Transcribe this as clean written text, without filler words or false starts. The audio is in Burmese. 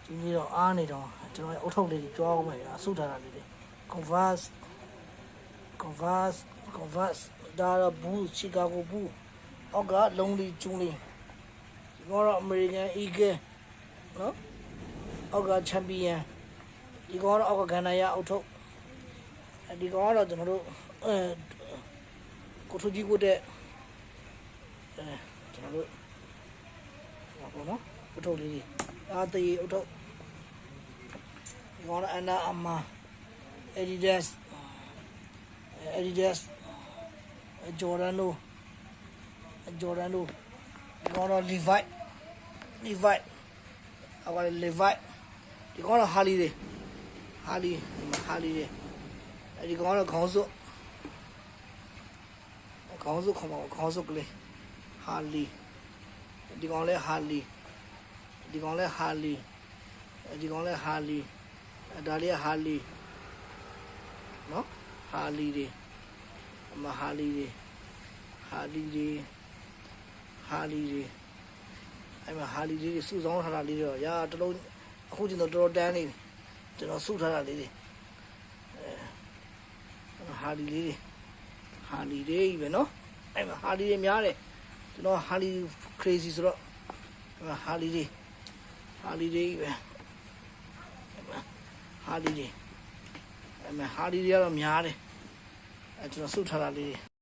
ဒီနေ့တော့အားနေတော့ကျွန်တော်ရဲ့အုတ်ထုတ်လေးတွေကြွားအောင်မယ်အဆုထားတာလေးတွေ Converse ဒါတော့ဘူး Chicago ဘူးအောက်ကလုံးလီကျူးလေးဒီကတော့ American Eagle နော်အောက်က Champion ဒီကတော့အောက်က Ghana ရအုတ်ထုတ်ဒီကတော့ကျွန်တော်တို့ကိုထူကြီးကိုတဲ့ကျွန်တော်တို့ဘောနော်အုတ်ထုတ်လေးတွေအားသေးအုတ်ထုတ်ဒီကတော့ Under Armour Adidas Jordan ဒီကတော့ Levi အောက်က Levi ဒီကတော့ Harley တွေအဲဒီကတော့ခေါင်းစုခေါင်းစုကလေး Harley ဒီကောင်လဲ Harley ဒီကောင်လဲ Harley ဒါလေးက Harley နော် Harley တွေအမ Harley တွေအဲ့မှာ Harley တွေစုဆောင်းထားတာလေးတော့ရာတလုံးအခုကျွန်တော်တော်တန်းနေကျွန်တော်စုထားတာလေးတွေHarley လေးတွေပဲနော်အဲ့မှာ Harley တွေများတယ်ကျွန်တော် Harley crazy ဆိုတော့အဲ့မှာ Harley တွေပဲ Harley တွေအဲ့မှာ Harley တွေကတော့များတယ်အဲ့ကျွန်တော်စုထားတာလေးတွေ